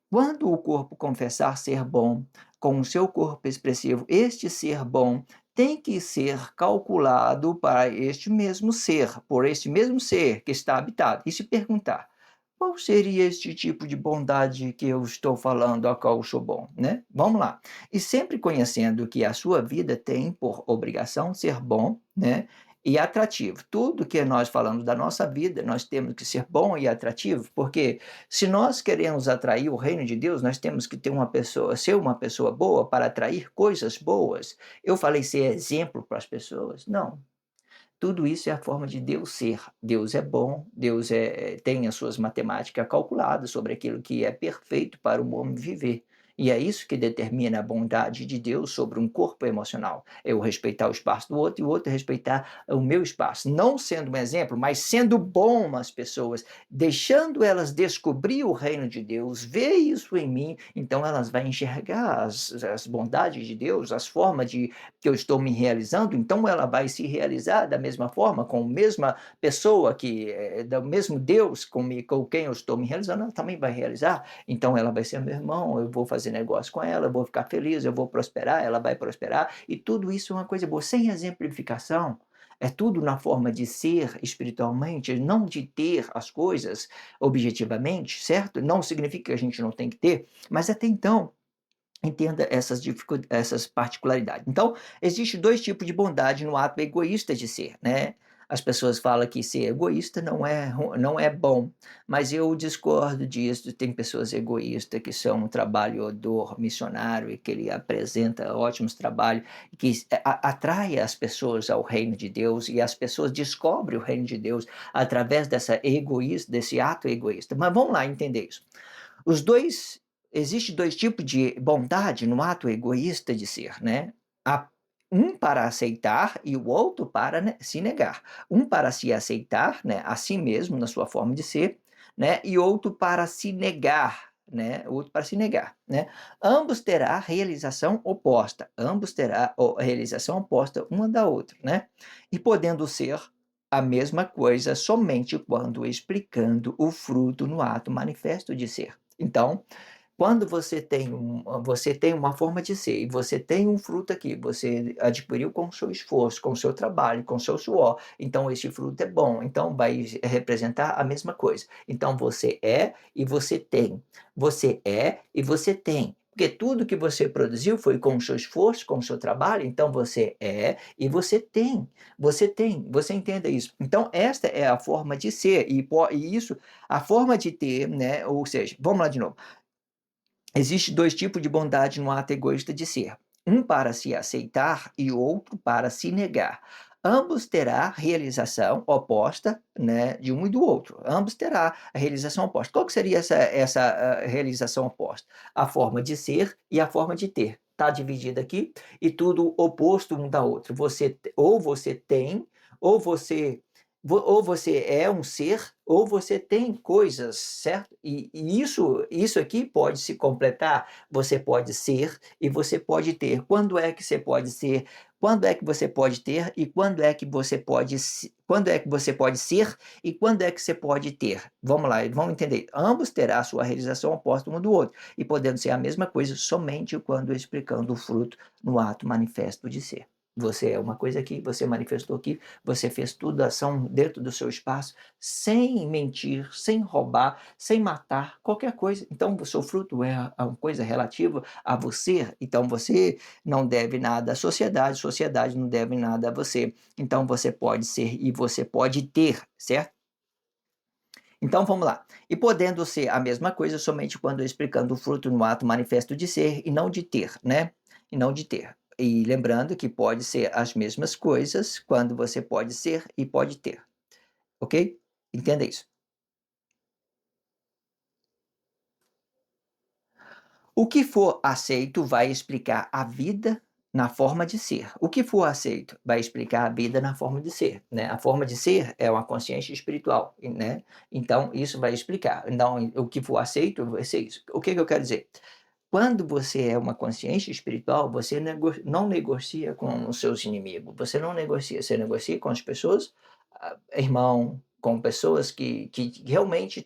Quando o corpo confessar ser bom, com o seu corpo expressivo, este ser bom tem que ser calculado para este mesmo ser, por este mesmo ser que está habitado. E se perguntar, qual seria este tipo de bondade que eu estou falando, a qual eu sou bom, né? Vamos lá. E sempre conhecendo que a sua vida tem por obrigação ser bom, né? E atrativo. Tudo que nós falamos da nossa vida, nós temos que ser bom e atrativo, porque se nós queremos atrair o reino de Deus, nós temos que ser uma pessoa boa para atrair coisas boas. Eu falei ser exemplo para as pessoas? Não. Tudo isso é a forma de Deus ser. Deus é bom, Deus tem as suas matemáticas calculadas sobre aquilo que é perfeito para o homem viver. E é isso que determina a bondade de Deus sobre um corpo emocional. É eu respeitar o espaço do outro e o outro respeitar o meu espaço. Não sendo um exemplo, mas sendo bom às pessoas, deixando elas descobrir o reino de Deus, ver isso em mim, então elas vão enxergar as bondades de Deus, as formas de que eu estou me realizando, então ela vai se realizar da mesma forma, com a mesma pessoa do mesmo Deus com quem eu estou me realizando, ela também vai realizar. Então ela vai ser meu irmão, eu vou fazer negócio com ela, eu vou ficar feliz, eu vou prosperar, ela vai prosperar, e tudo isso é uma coisa boa, sem exemplificação. É tudo na forma de ser espiritualmente, não de ter as coisas objetivamente, certo? Não significa que a gente não tem que ter, mas até então entenda essas particularidades. Então, existe 2 tipos de bondade no ato egoísta de ser, né. As pessoas falam que ser egoísta não é bom, mas eu discordo disso. Tem pessoas egoístas que são um trabalhador missionário e que ele apresenta ótimos trabalhos, que atrai as pessoas ao reino de Deus e as pessoas descobrem o reino de Deus através desse ato egoísta. Mas vamos lá entender isso. Os 2 Existem dois tipos de bondade no ato egoísta de ser, né? Um para aceitar e o outro para, né, se negar. Um para se aceitar, né, a si mesmo na sua forma de ser, né, e outro para se negar, né, outro para se negar, né? Ambos terá realização oposta, ambos terá realização oposta uma da outra, né? E podendo ser a mesma coisa somente quando explicando o fruto no ato manifesto de ser. Então, quando você tem uma forma de ser e você tem um fruto aqui, você adquiriu com o seu esforço, com o seu trabalho, com o seu suor, então esse fruto é bom, então vai representar a mesma coisa. Então você é e você tem. Você é e você tem. Porque tudo que você produziu foi com o seu esforço, com o seu trabalho, então você é e você tem. Você tem, você entenda isso. Então, esta é a forma de ser, e isso, a forma de ter, né? Ou seja, vamos lá de novo. Existem dois tipos de bondade no ato egoísta de ser: um para se aceitar e outro para se negar. Ambos terá realização oposta, né, de um e do outro. Ambos terá a realização oposta. Qual que seria essa realização oposta? A forma de ser e a forma de ter. Está dividida aqui e tudo oposto um da outra. Ou você tem, ou você é um ser, ou você tem coisas, certo? E isso aqui pode se completar. Você pode ser e você pode ter. Quando é que você pode ser? Quando é que você pode ter? E quando é que você pode, quando é que você pode ser? E quando é que você pode ter? Vamos lá, vamos entender. Ambos terá a sua realização oposta um do outro, e podendo ser a mesma coisa somente quando explicando o fruto no ato manifesto de ser. Você é uma coisa aqui, você manifestou aqui, você fez tudo ação dentro do seu espaço, sem mentir, sem roubar, sem matar, qualquer coisa. Então, o seu fruto é uma coisa relativa a você. Então, você não deve nada à sociedade, a sociedade não deve nada a você. Então, você pode ser e você pode ter, certo? Então, vamos lá. E podendo ser a mesma coisa somente quando explicando o fruto no ato manifesto de ser e não de ter, né? E não de ter. E lembrando que pode ser as mesmas coisas quando você pode ser e pode ter. Ok? Entenda isso. O que for aceito vai explicar a vida na forma de ser. O que for aceito vai explicar a vida na forma de ser, né? A forma de ser é uma consciência espiritual, né? Então, isso vai explicar. Então, o que for aceito vai ser isso. O que que eu quero dizer? Quando você é uma consciência espiritual, você não negocia com os seus inimigos, você negocia com as pessoas, irmão, com pessoas que realmente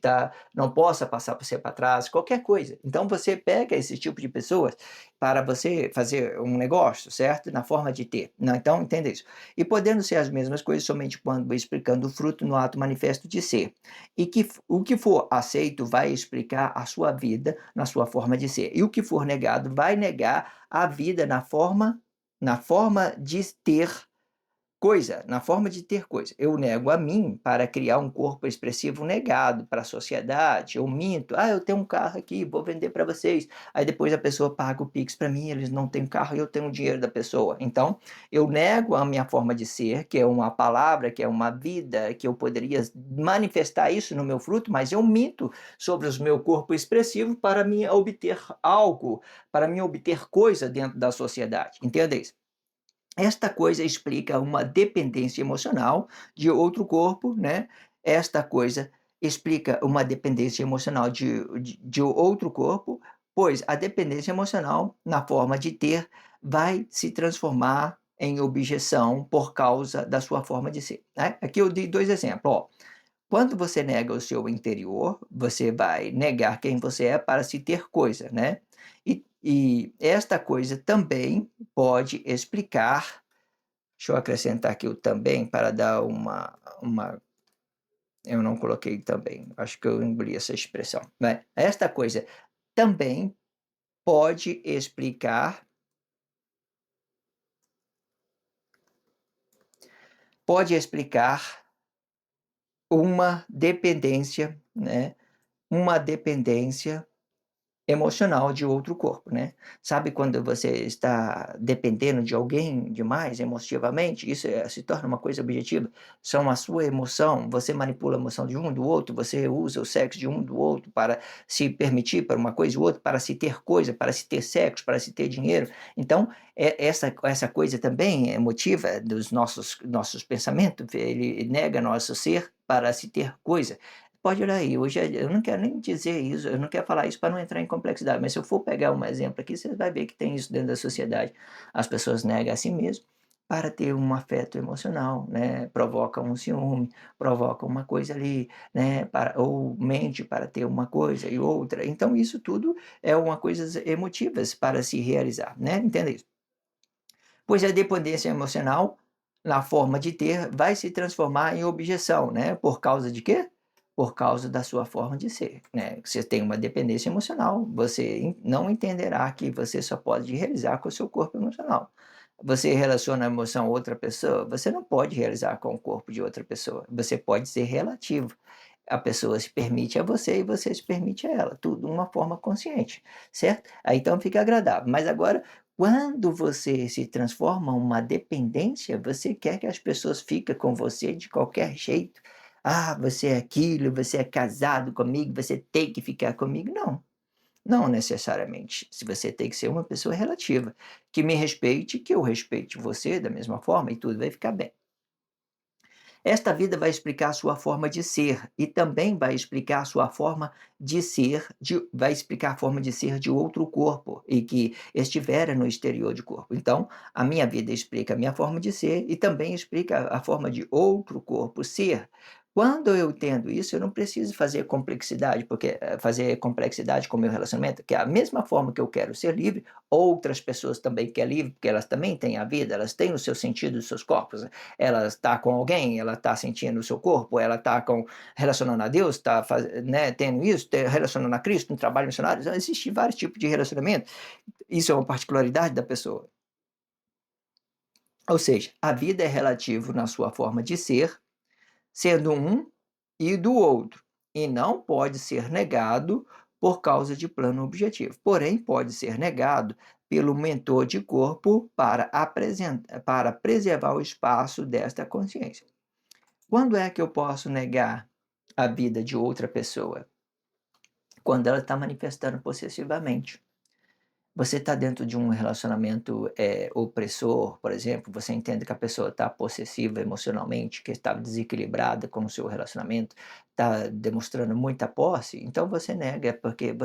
não possa passar por você para trás, qualquer coisa. Então você pega esse tipo de pessoas para você fazer um negócio, certo? Na forma de ter. Não, então entenda isso. E podendo ser as mesmas coisas somente quando explicando o fruto no ato manifesto de ser. E que o que for aceito vai explicar a sua vida na sua forma de ser. E o que for negado vai negar a vida na forma de ter coisa, na forma de ter coisa. Eu nego a mim para criar um corpo expressivo negado para a sociedade. Eu minto. Ah, eu tenho um carro aqui, vou vender para vocês. Aí depois a pessoa paga o Pix para mim, eles não têm carro e eu tenho o dinheiro da pessoa. Então, eu nego a minha forma de ser, que é uma palavra, que é uma vida, que eu poderia manifestar isso no meu fruto, mas eu minto sobre o meu corpo expressivo para me obter algo, para me obter coisa dentro da sociedade. Entenda isso? Esta coisa explica uma dependência emocional de outro corpo, né? Esta coisa explica uma dependência emocional de outro corpo, pois a dependência emocional, na forma de ter, vai se transformar em objeção por causa da sua forma de ser, né? Aqui eu dei dois exemplos. Ó. Quando você nega o seu interior, você vai negar quem você é para se ter coisa, né? E esta coisa também pode explicar. Deixa eu acrescentar aqui o também para dar uma. Eu não coloquei também, acho que eu engoli essa expressão. Né? Esta coisa também pode explicar uma dependência, né? Uma dependência emocional de outro corpo, né. Sabe quando você está dependendo de alguém demais emotivamente? Isso, se torna uma coisa objetiva. São a sua emoção, você manipula a emoção de um, do outro, você usa o sexo de um, do outro para se permitir para uma coisa e outra, para se ter coisa, para se ter sexo, para se ter dinheiro. Então, essa coisa também emotiva dos nossos pensamentos, ele nega nosso ser para se ter coisa. Pode olhar aí, hoje eu não quero nem dizer isso, eu não quero falar isso para não entrar em complexidade, mas se eu for pegar um exemplo aqui, você vai ver que tem isso dentro da sociedade. As pessoas negam a si mesmo para ter um afeto emocional, né, provoca um ciúme, provoca uma coisa ali, né, ou mente para ter uma coisa e outra. Então isso tudo é uma coisas emotivas para se realizar, né, entenda isso. Pois a dependência emocional, na forma de ter, vai se transformar em objeção, né, por causa de quê? Por causa da sua forma de ser, né. Você tem uma dependência emocional, você não entenderá que você só pode realizar com o seu corpo emocional. Você relaciona a emoção a outra pessoa, você não pode realizar com o corpo de outra pessoa, você pode ser relativo. A pessoa se permite a você e você se permite a ela, tudo de uma forma consciente, certo? Aí então fica agradável. Mas agora, quando você se transforma em uma dependência, você quer que as pessoas fiquem com você de qualquer jeito. "Ah, você é aquilo, você é casado comigo, você tem que ficar comigo". Não, não necessariamente. Se você tem que ser uma pessoa relativa, que me respeite, que eu respeite você da mesma forma e tudo vai ficar bem. Esta vida vai explicar a sua forma de ser e também vai explicar a sua forma de ser, vai explicar a forma de ser de outro corpo e que estivera no exterior de corpo. Então, a minha vida explica a minha forma de ser e também explica a forma de outro corpo ser. Quando eu entendo isso, eu não preciso fazer complexidade, porque fazer complexidade com o meu relacionamento, que é a mesma forma que eu quero ser livre, outras pessoas também querem livre, porque elas também têm a vida, elas têm o seu sentido, os seus corpos. Ela está com alguém, ela está sentindo o seu corpo, ela está relacionando a Deus, está né, tendo isso, relacionando a Cristo, um trabalho missionário. Então, existem vários tipos de relacionamento. Isso é uma particularidade da pessoa. Ou seja, a vida é relativo na sua forma de ser, sendo um e do outro, e não pode ser negado por causa de plano objetivo. Porém, pode ser negado pelo mentor de corpo para preservar o espaço desta consciência. Quando é que eu posso negar a vida de outra pessoa? Quando ela está manifestando possessivamente. Você está dentro de um relacionamento, opressor, por exemplo, você entende que a pessoa está possessiva emocionalmente, que está desequilibrada com o seu relacionamento, está demonstrando muita posse, então você nega, porque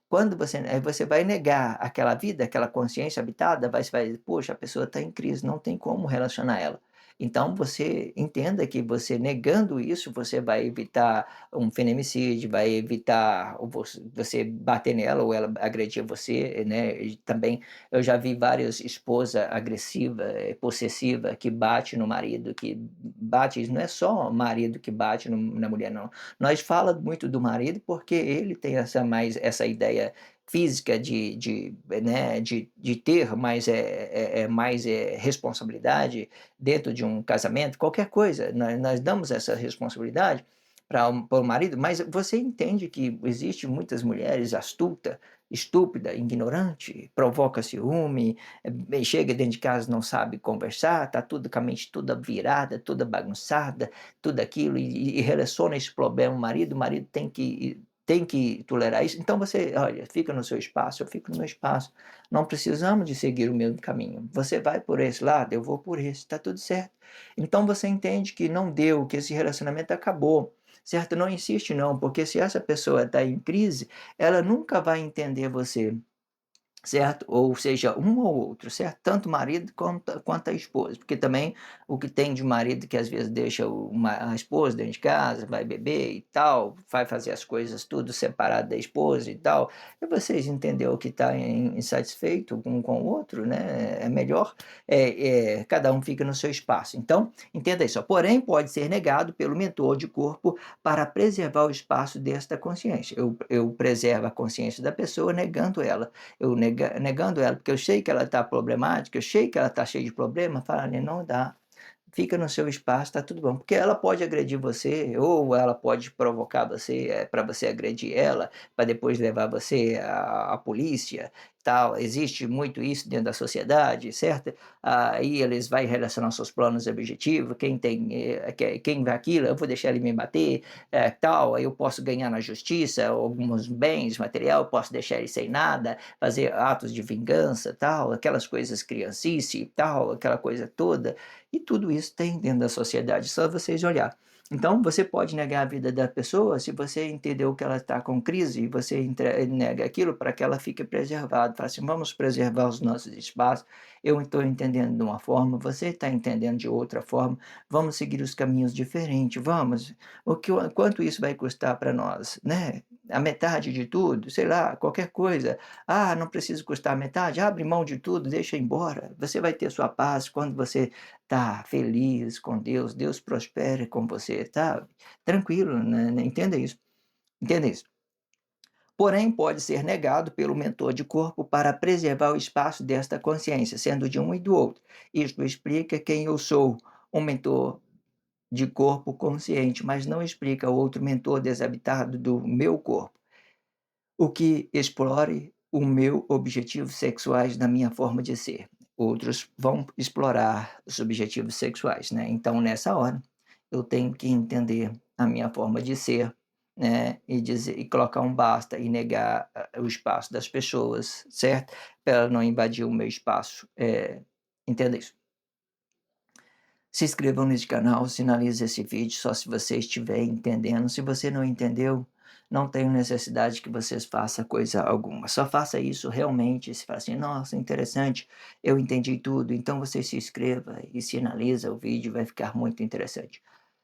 quando você vai negar aquela vida, aquela consciência habitada, vai "Poxa, a pessoa está em crise, não tem como relacionar ela". Então você entenda que você negando isso, você vai evitar um feminicídio, vai evitar ou você bater nela ou ela agredir você, né, e também eu já vi várias esposa agressiva, possessiva, que bate no marido, que bate não é só o marido que bate na mulher não. Nós fala muito do marido, porque ele tem essa ideia física né, de ter mais, mais, responsabilidade dentro de um casamento, qualquer coisa, nós damos essa responsabilidade para o marido, mas você entende que existe muitas mulheres astuta, estúpida, ignorante, provoca ciúme, chega dentro de casa não sabe conversar, está tudo com a mente toda virada, toda bagunçada, tudo aquilo e relaciona esse problema ao marido, o marido tem que tolerar isso, então você, olha, fica no seu espaço, eu fico no meu espaço, não precisamos de seguir o mesmo caminho, você vai por esse lado, eu vou por esse, está tudo certo. Então você entende que não deu, que esse relacionamento acabou, certo? Não insiste não, porque se essa pessoa está em crise, ela nunca vai entender você. Certo? Ou seja, um ou outro, certo? Tanto o marido quanto a esposa, porque também o que tem de marido que às vezes deixa a esposa dentro de casa, vai beber e tal, vai fazer as coisas tudo separado da esposa e tal, e vocês entenderam que está insatisfeito um com o outro, né, é melhor, cada um fica no seu espaço. Então, entenda isso, porém pode ser negado pelo mentor de corpo para preservar o espaço desta consciência. Eu preservo a consciência da pessoa negando ela, eu negando ela, porque eu sei que ela está problemática, eu sei que ela está cheia de problema, fala: "Olha, não dá, fica no seu espaço, tá tudo bom. Porque ela pode agredir você, ou ela pode provocar você, para você agredir ela, para depois levar você à polícia, tal. Existe muito isso dentro da sociedade, certo? Aí eles vai relacionar seus planos e objetivos, quem tem, quem vai aquilo, eu vou deixar ele me bater, tal, aí eu posso ganhar na justiça alguns bens, material, posso deixar ele sem nada, fazer atos de vingança, tal, aquelas coisas criancice, tal, aquela coisa toda. E tudo isso tem dentro da sociedade, só vocês olhar. Então, você pode negar a vida da pessoa se você entendeu que ela está com crise e você nega aquilo para que ela fique preservada. Fala assim, vamos preservar os nossos espaços. Eu estou entendendo de uma forma, você está entendendo de outra forma. Vamos seguir os caminhos diferentes, vamos. Quanto isso vai custar para nós, né? A metade de tudo, sei lá, qualquer coisa. Ah, não precisa custar a metade, abre mão de tudo, deixa embora. Você vai ter sua paz quando você tá feliz com Deus, Deus prospere com você, tá tranquilo, né, entenda isso. Porém, pode ser negado pelo mentor de corpo para preservar o espaço desta consciência, sendo de um e do outro. Isto explica quem eu sou, um mentor de corpo consciente, mas não explica o outro mentor desabitado do meu corpo, o que explore o meu objetivos sexuais na minha forma de ser. Outros vão explorar os objetivos sexuais, né? Então, nessa hora, eu tenho que entender a minha forma de ser, né? E dizer, e colocar um basta e negar o espaço das pessoas, certo? Para ela não invadir o meu espaço. Entenda isso. Se inscrevam nesse canal, sinalize esse vídeo só se você estiver entendendo. Se você não entendeu, não tenho necessidade que vocês façam coisa alguma. Só faça isso realmente. Se fala assim, nossa, interessante, eu entendi tudo. Então você se inscreva e sinaliza o vídeo, vai ficar muito interessante.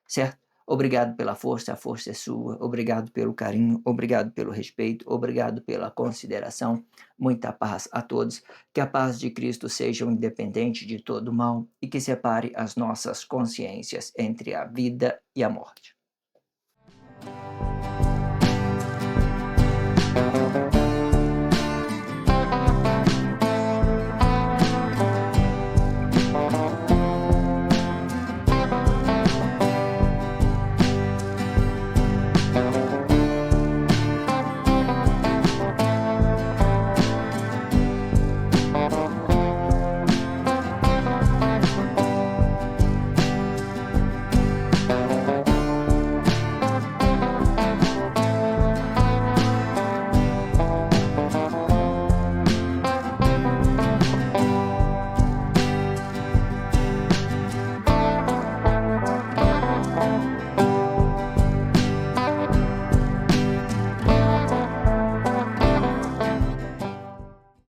Certo? Obrigado pela força, a força é sua. Obrigado pelo carinho, obrigado pelo respeito, obrigado pela consideração. Muita paz a todos. Que a paz de Cristo seja o independente de todo mal e que separe as nossas consciências entre a vida e a morte.